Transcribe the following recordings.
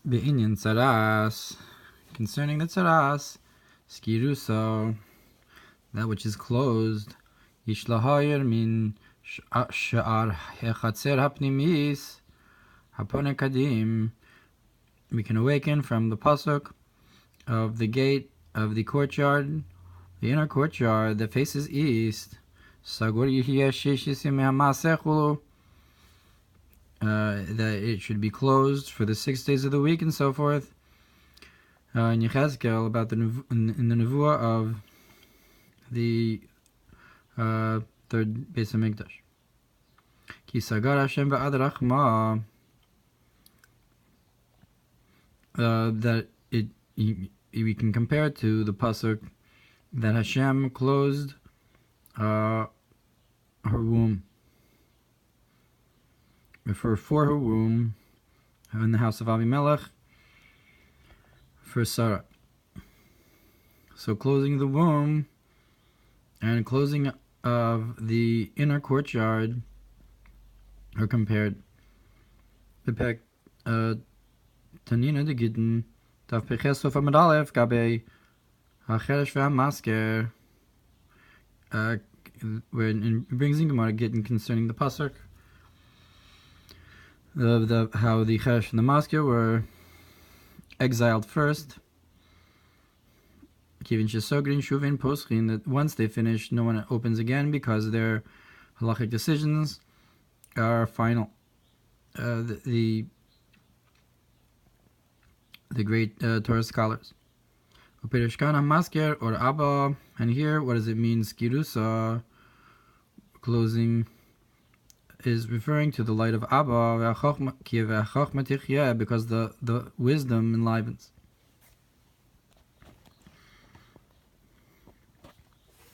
Be'inyan tzaras, concerning the tzaras, skiruso, that which is closed, yishlahayir min sha'ar hechatzer hapnimis, hapone kadim, we can awaken from the pasuk of the gate of the courtyard, the inner courtyard that faces east, sagur Yihiyeh sheshisim ha'masechulu, that it should be closed for the 6 days of the week and so forth. In Yechezkel, about in the nevuah of the third Beis Hamikdash. Ki sagar Hashem ba'ad rachma, that we can compare it to the pasuk that Hashem closed her womb. For her womb in the house of Abimelech for Sarah. So closing the womb and closing of the inner courtyard are compared. Tanina de Gitten Daf Pechesof Amad Aleph Gabe HaCheresh VeHaMasker, when it brings in Gemara Gitten concerning the pasuk of how the Cheresh and the Masker were exiled first. Kivin Shesogrin Shuvin Poschin, that once they finish, no one opens again because their halachic decisions are final. The great Torah scholars. Uperishkana Masker or Abba, and here what does it mean? Skirusa, closing, is referring to the light of Abba, because the wisdom enlivens.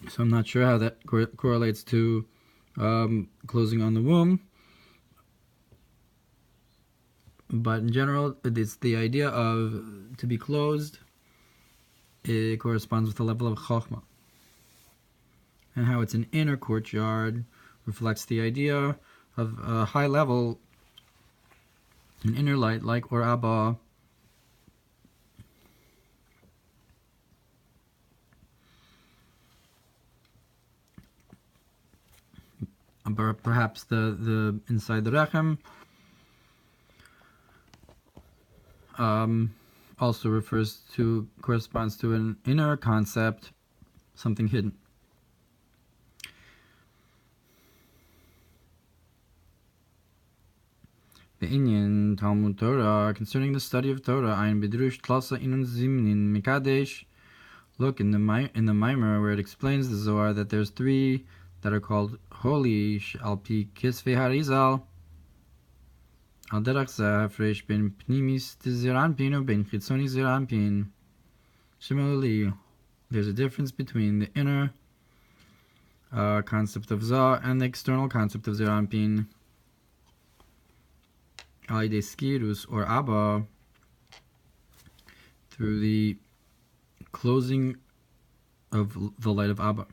So I'm not sure how that correlates to closing on the womb, but in general, it's the idea of to be closed. It corresponds with the level of Chokhmah, and how it's an inner courtyard reflects the idea of a high level, an inner light like Ohr Abba. Perhaps the inside the Rechem also corresponds to an inner concept, something hidden. Be'inyan Talmud Torah, concerning the study of Torah, Ein Bidrush Tlasa Inun Zimnin Mikadesh. Look in the Mamar where it explains the Zohar that there's 3 that are called holy, Alpi Kisvei Harizal, Al Derach Zafresh Ben Pnimis Ziranpin Ben Chitzoni Ziranpin. Similarly, there's a difference between the inner concept of Zah and the external concept of Ziranpin. Alide Skirus or Abba, through the closing of the light of Abba.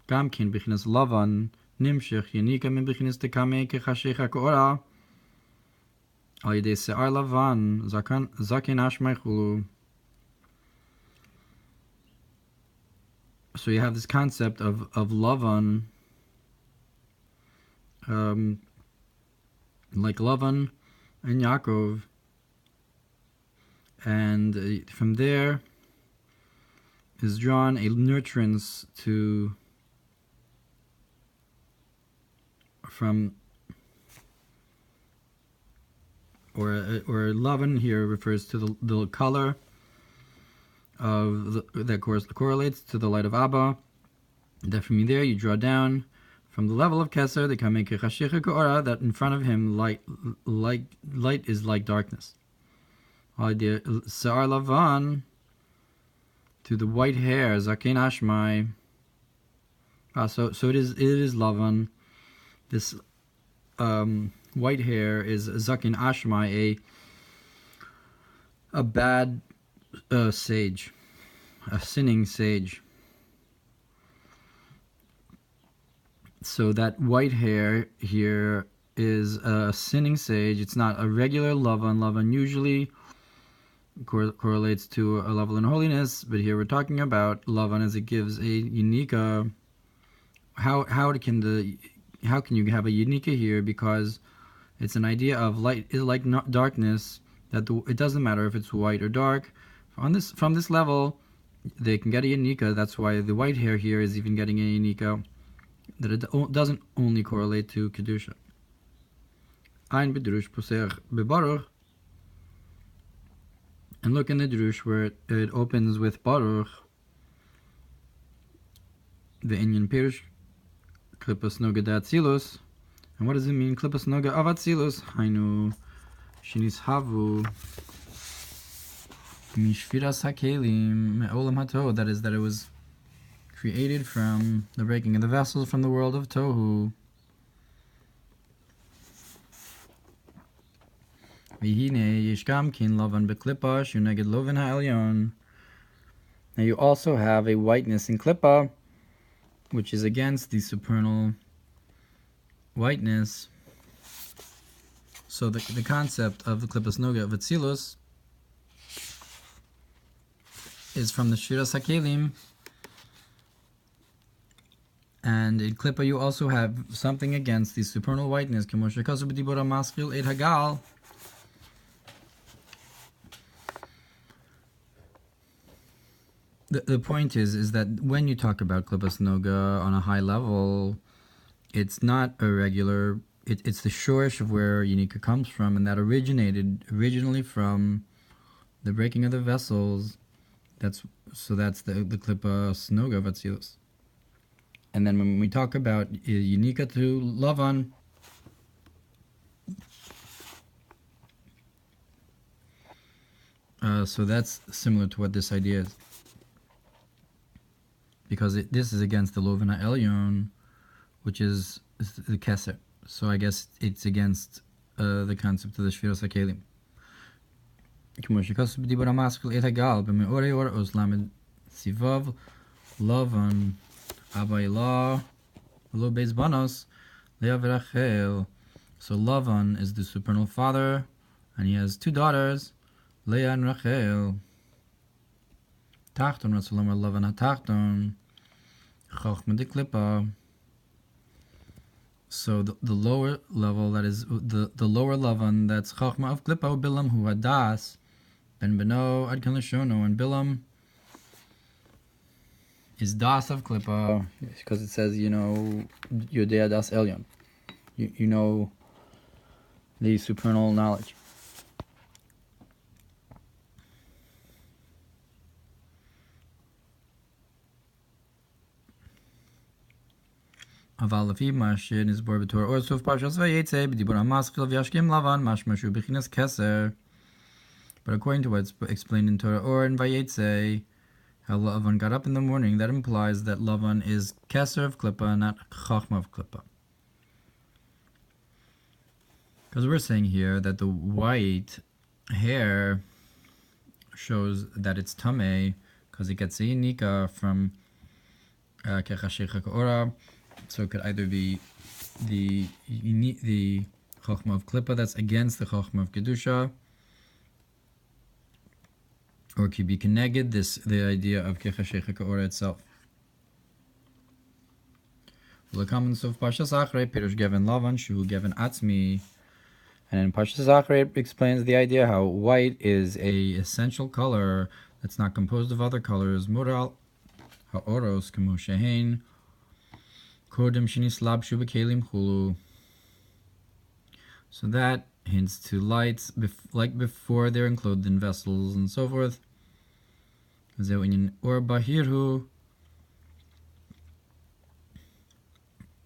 Gamkin Bichinas Lavan Nimshech Yanika Min Bichinas Tekame Kechashecha Koora Alide Se'ar Lavan Zakin Ashmeichulu. So you have this concept of Lavan, like Lavan and Yaakov, and from there is drawn a nurturance or Lavan here refers to the color of that correlates to the light of Abba. That from there you draw down from the level of Keser, the Kamei Kechashecha Koora, that in front of him light is like darkness. Se'ar Lavan, to the white hair, Zaken Ashmai. So it is Lavan. This white hair is Zaken Ashmai, a bad sage, a sinning sage. So that white hair here is a sinning sage. It's not a regular Lavan. Lavan usually correlates to a level in holiness, but here we're talking about lavan as it gives a unique. How can you have a unique here, because it's an idea of light is like darkness, that it doesn't matter if it's white or dark. From this level, they can get a unika. That's why the white hair here is even getting a unika, that it doesn't only correlate to kedusha. Ein bedrush posech bebaruch, and look in the drush where it opens with baruch. The Inyan Pirush klipas noga da atzilus. And what does it mean? Klipas noga av atzilus. Hainu shinis havu mishviras hakelim me'olam hatohu. That is, that it was created from the breaking of the vessels from the world of tohu. Yihiyeh yishkam kin lavan beklipa shuneged loven ha'elyon. Now you also have a whiteness in klipa, which is against the supernal whiteness. So the concept of the klipas noga of Atzilus is from the Shiras HaKelim, and in klipa you also have something against the supernal whiteness. The point is that when you talk about klipas noga on a high level, it's not a regular. It's the shorish of where Yunika comes from, and that originated originally from the breaking of the vessels. That's the klipas noga of Atzilus. And then when we talk about Yunika to Lavan, so that's similar to what this idea is, because this is against the Loven HaElyon, which is the Keser. So I guess it's against the concept of the Shviras HaKelim. Lavan Abayla Lo Beis Banos Leah Rachel. So Lavan is the supernal father, and he has two daughters, Leah and Rachel. Tachton Rasulomar Lavan HaTachton Chochma de Klippa. So the lower level, that is the lower Lavan, that's Chochma of Klippa, Bilam hu Hadas Ben Beno Ad Kan Lashono, and Bilam is Das of Klippa, because it says, Yodea Das Elyon. You know the supernal knowledge. Aval lefi mashin is bor b'Torah or suf Parshas Vayikra b'dibur hamaskil v'yashkim lavan mashmashu b'chinas keser. But according to what's explained in Torah or in Vayikra, how Lavan got up in the morning, that implies that Lavan is keser of Klippa, not chachma of Klippa. Because we're saying here that the white hair shows that it's tameh, because it gets a yinika from kechashech ha'ora. So it could either be the chachma of Klippa that's against the chachma of Kedusha, or it could be connected the idea of kechashech ha'ora itself. The comments of Parshas Tazria, Pirush Gevin Lavan Shu Gevin Atzmi, and in Parshas Tazria it explains the idea how white is a essential color that's not composed of other colors. Mural ha'oros kemu shehein kodem shenislab shu b'kelim chulu. So that hints to lights like before they're enclosed in vessels and so forth. Ohr Bahirhu.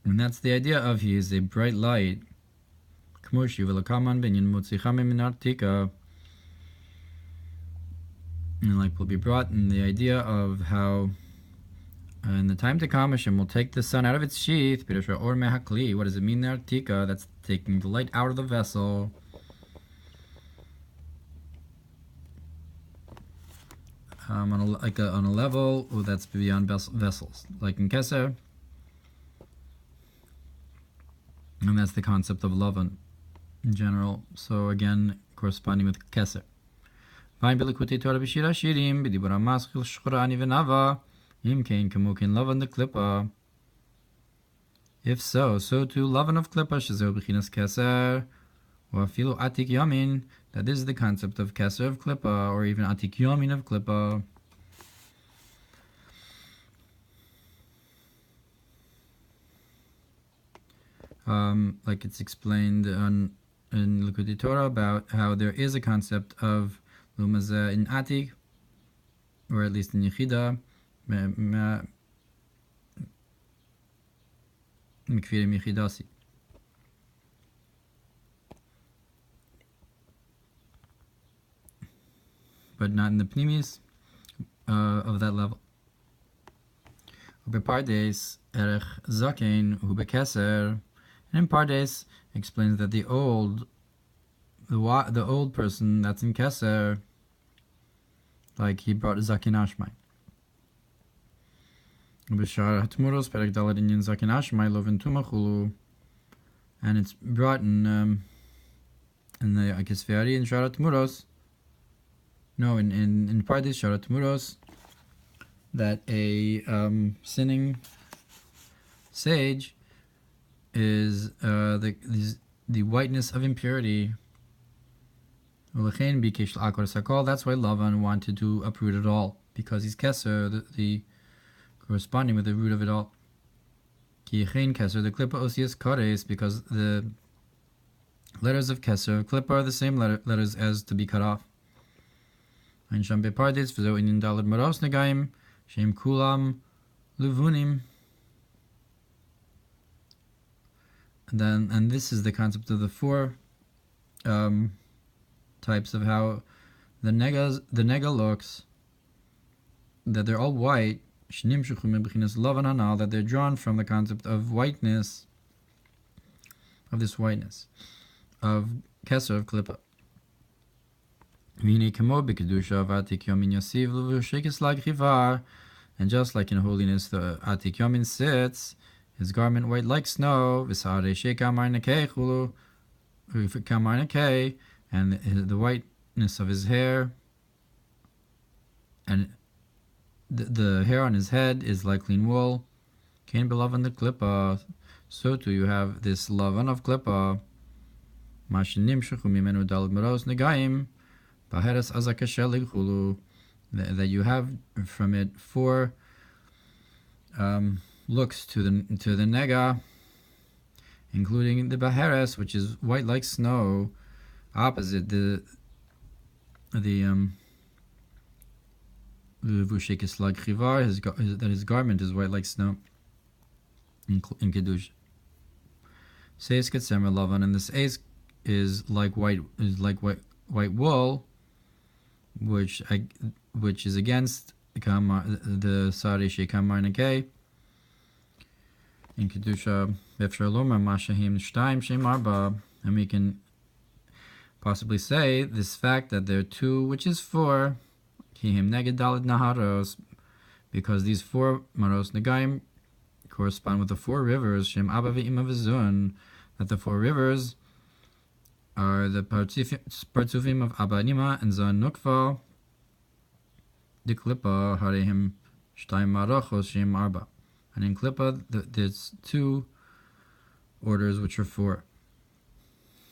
And that's the idea of he is a bright light. And like will be brought in the idea of how in the time to come Hashem will take the sun out of its sheath. What does it mean there? Tika, that's taking the light out of the vessel. On a level that's beyond vessels, like in Keser. And that's the concept of Lavan in general. So again, corresponding with Keser. V'ayin b'likutei Torah b'shir hashirim b'dibur hamaschil shchura ani v'nava im kein kamo kein lavan the klippa. If so, so too lavan of klippa shezeu b'chinas keser or afilu atik yamin, that this is the concept of keser of klippa, or even atik yamin of klippa. Like it's explained in Likutei Torah about how there is a concept of lumazeh in atik, or at least in Yihiyeh, mikvirim yichidasi. But not in the pnimis of that level. Ubepardes erech zaken hu bekeser. And in Pardes explains that the old person that's in Keser, like he brought Zakin Ashmai. B'shar Hatmuros Perek Dalet Inyan Zakin Ashmai Lovin Tumachulu, and it's brought in the Akisfeari in Shar Hatmuros. No, in Pardes Shar Hatmuros, that a sinning sage is the whiteness of impurity. That's why Lavan wanted to uproot it all, because he's keser, the corresponding with the root of it all. Keser, the klippa osias kares, because the letters of keser klippa are the same letters as to be cut off. Ein sham bepardes v'zo inin dalad maros negaim shem kulam luvunim. And this is the concept of the four types of how the nega looks, that they're all white, that they're drawn from the concept of whiteness, of this whiteness, of keser, of klippa. And just like in holiness the atik yomin sits, his garment white like snow, and the whiteness of his hair, and the hair on his head is like clean wool. Kain belavan the klippa, so too you have this lavan of klippa. That you have from it four looks to the nega, including the baheres, which is white like snow, opposite the vushekis like chivar, that his garment is white like snow in kedusha. Seis ketzemer lavan, and this eis is like white wool, which is against the sari shekamar nekei in kedusha. And we can possibly say this fact that there are two, which is four, because these four maros negaim correspond with the four rivers, that the four rivers are the partsufim of Abba and Ima and Zon Nukva, the Klippa Harehim Shtayim Marachos Shem Arba. And in Klippa, there's two orders which are four.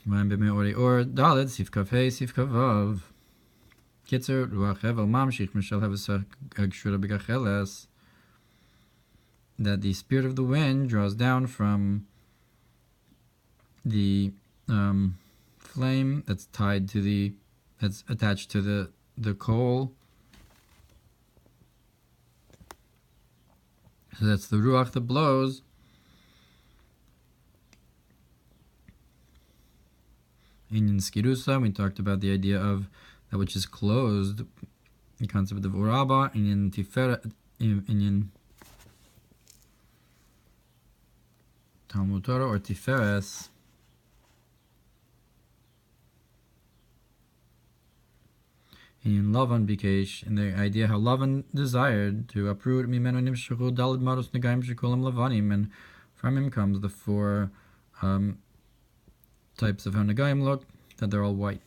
V'ayim b'mei orei or Dalet Sif Kaf Hey Sif Kaf Vav. Kitzer Ruach Hevel Mamshich Mishal Hevesach Agshura B'Gacheles. That the spirit of the wind draws down from the flame that's attached to the coal. So that's the ruach that blows. In Skirusa, we talked about the idea of that which is closed, the concept of uraba, and in Tiferet, in Talmud Torah or Tiferes. In Lavan Bikesh, in the idea how Lavan desired to uproot Mimenu Nimshachu Dalad Maros Negaim Shekulam Lavanim, and from him comes the four types of how Negaim look, that they're all white.